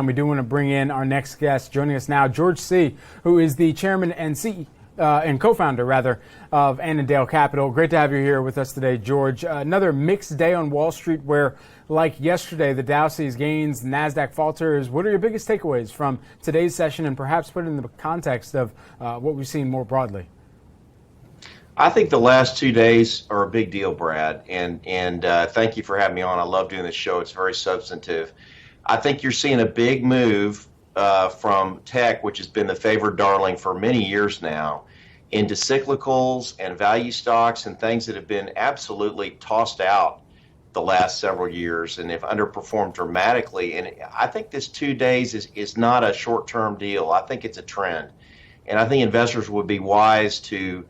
We do want to bring in our next guest. Joining us now, George See., who is the chairman and co-founder, rather, of Annandale Capital. Great to have you here with us today, George. Another mixed day on Wall Street where, like yesterday, the Dow sees gains, the NASDAQ falters. What are your biggest takeaways from today's session, and perhaps put it in the context of what we've seen more broadly? I think the last 2 days are a big deal, Brad, and thank you for having me on. I love doing this show. It's very substantive. I think you're seeing a big move from tech, which has been the favored darling for many years now, into cyclicals and value stocks and things that have been absolutely tossed out the last several years and have underperformed dramatically. And I think this 2 days is not a short-term deal. I think it's a trend. And I think investors would be wise to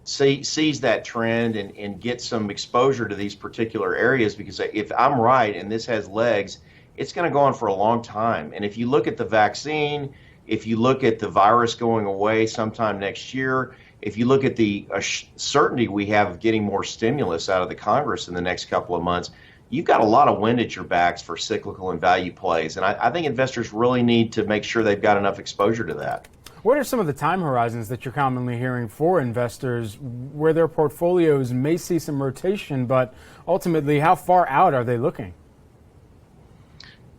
seize that trend and get some exposure to these particular areas, because if I'm right and this has legs, it's going to go on for a long time. And if you look at the vaccine, if you look at the virus going away sometime next year, if you look at the certainty we have of getting more stimulus out of the Congress in the next couple of months, you've got a lot of wind at your backs for cyclical and value plays. And I think investors really need to make sure they've got enough exposure to that. What are some of the time horizons that you're commonly hearing for investors where their portfolios may see some rotation, but ultimately, how far out are they looking?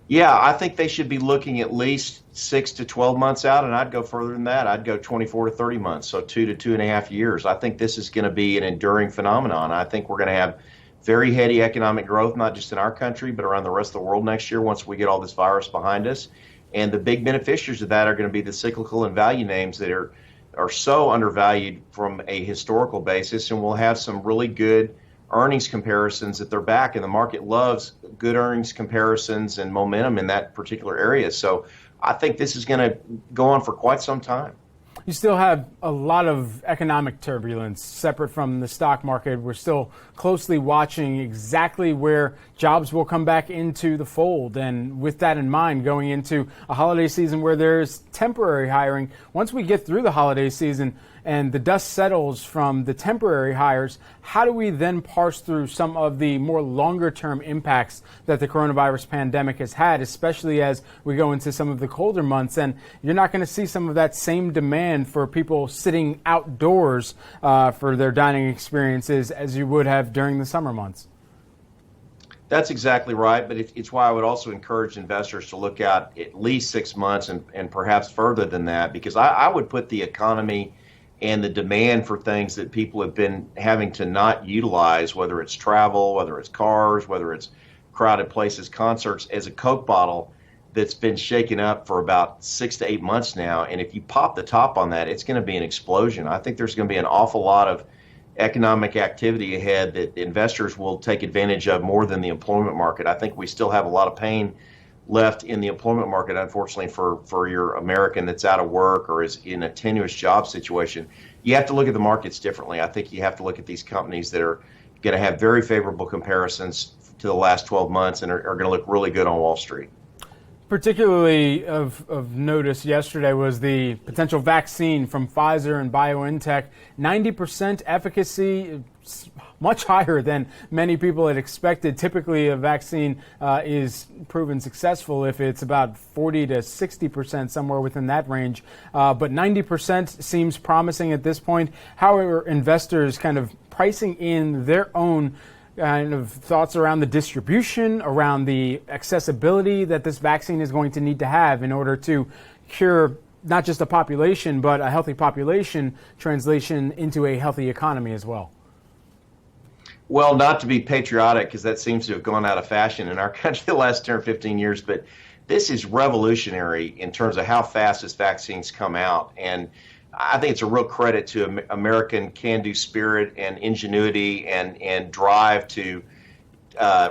Yeah, I think they should be looking at least 6 to 12 months out, and I'd go further than that. I'd go 24 to 30 months, so 2 to 2.5 years. I think this is going to be an enduring phenomenon. I think we're going to have very heady economic growth, not just in our country, but around the rest of the world next year once we get all this virus behind us. And the big beneficiaries of that are going to be the cyclical and value names that are so undervalued from a historical basis, and we'll have some really good earnings comparisons at their back, and the market loves good earnings comparisons and momentum in that particular area. So I think this is going to go on for quite some time. You still have a lot of economic turbulence separate from the stock market. We're still closely watching exactly where jobs will come back into the fold. And with that in mind, going into a holiday season where there's temporary hiring, once we get through the holiday season and the dust settles from the temporary hires, how do we then parse through some of the more longer-term impacts that the coronavirus pandemic has had, especially as we go into some of the colder months? And you're not going to see some of that same demand for people sitting outdoors for their dining experiences as you would have during the summer months. That's exactly right, but it's why I would also encourage investors to look out at least 6 months and perhaps further than that, because I would put the economy and the demand for things that people have been having to not utilize, whether it's travel, whether it's cars, whether it's crowded places, concerts, as a Coke bottle that's been shaken up for about 6 to 8 months now. And if you pop the top on that, it's going to be an explosion. I think there's going to be an awful lot of economic activity ahead that investors will take advantage of more than the employment market. I think we still have a lot of pain left in the employment market, unfortunately, for your American that's out of work or is in a tenuous job situation. You have to look at the markets differently. I think you have to look at these companies that are going to have very favorable comparisons to the last 12 months and are going to look really good on Wall Street. Particularly of notice yesterday was the potential vaccine from Pfizer and BioNTech. 90% efficacy, much higher than many people had expected. Typically, a vaccine is proven successful if it's about 40 to 60%, somewhere within that range. But 90% seems promising at this point. How are investors kind of pricing in their own kind of thoughts around the distribution, around the accessibility that this vaccine is going to need to have in order to cure not just a population, but a healthy population translation into a healthy economy as well? Well, not to be patriotic, because that seems to have gone out of fashion in our country the last 10 or 15 years, but this is revolutionary in terms of how fast this vaccine's come out. And I think it's a real credit to American can-do spirit and ingenuity and drive to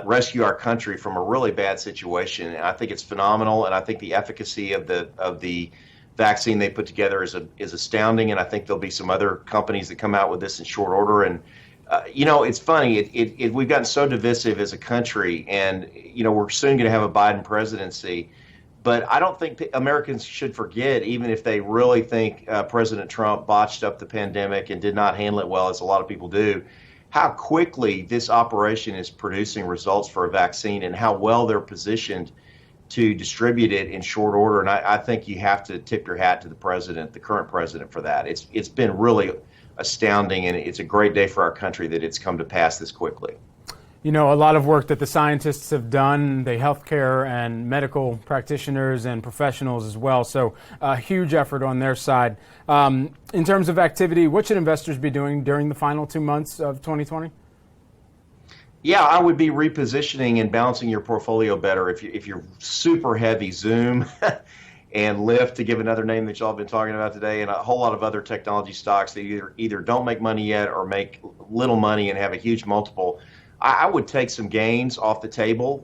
rescue our country from a really bad situation. And I think it's phenomenal, and I think the efficacy of the vaccine they put together is astounding. And I think there'll be some other companies that come out with this in short order. And it's funny. We've gotten so divisive as a country, and we're soon going to have a Biden presidency. But I don't think Americans should forget, even if they really think President Trump botched up the pandemic and did not handle it well, as a lot of people do, how quickly this operation is producing results for a vaccine and how well they're positioned to distribute it in short order. And I think you have to tip your hat to the president, the current president, for that. It's been really astounding, and it's a great day for our country that it's come to pass this quickly. You know, a lot of work that the scientists have done, the healthcare and medical practitioners and professionals as well. So a huge effort on their side. In terms of activity, what should investors be doing during the final 2 months of 2020? Yeah, I would be repositioning and balancing your portfolio better. If you're super heavy Zoom and Lyft, to give another name that y'all have been talking about today, and a whole lot of other technology stocks that either don't make money yet or make little money and have a huge multiple, I would take some gains off the table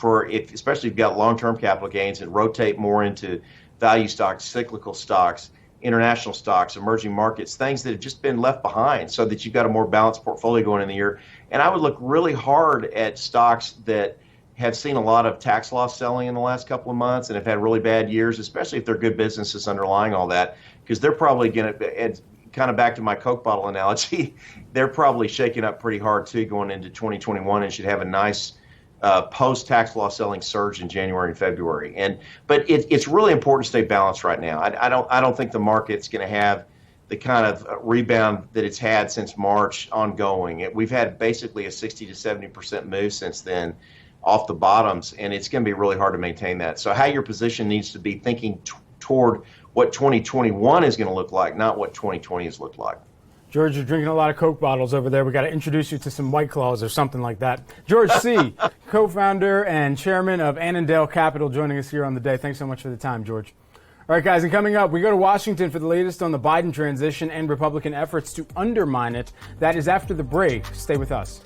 especially if you've got long-term capital gains, and rotate more into value stocks, cyclical stocks, international stocks, emerging markets, things that have just been left behind, so that you've got a more balanced portfolio going in the year. And I would look really hard at stocks that have seen a lot of tax loss selling in the last couple of months and have had really bad years, especially if they're good businesses underlying all that, because they're probably going to, kind of back to my Coke bottle analogy, they're probably shaking up pretty hard too going into 2021, and should have a nice post-tax loss selling surge in January and February. But it's really important to stay balanced right now. I don't think the market's going to have the kind of rebound that it's had since March ongoing. We've had basically a 60 to 70% move since then off the bottoms, and it's going to be really hard to maintain that. So how your position needs to be thinking toward what 2021 is going to look like, not what 2020 has looked like. George, you're drinking a lot of Coke bottles over there. We got to introduce you to some White Claws or something like that. George C., co-founder and chairman of Annandale Capital, joining us here on the day. Thanks so much for the time, George. All right, guys, and coming up, we go to Washington for the latest on the Biden transition and Republican efforts to undermine it. That is after the break. Stay with us.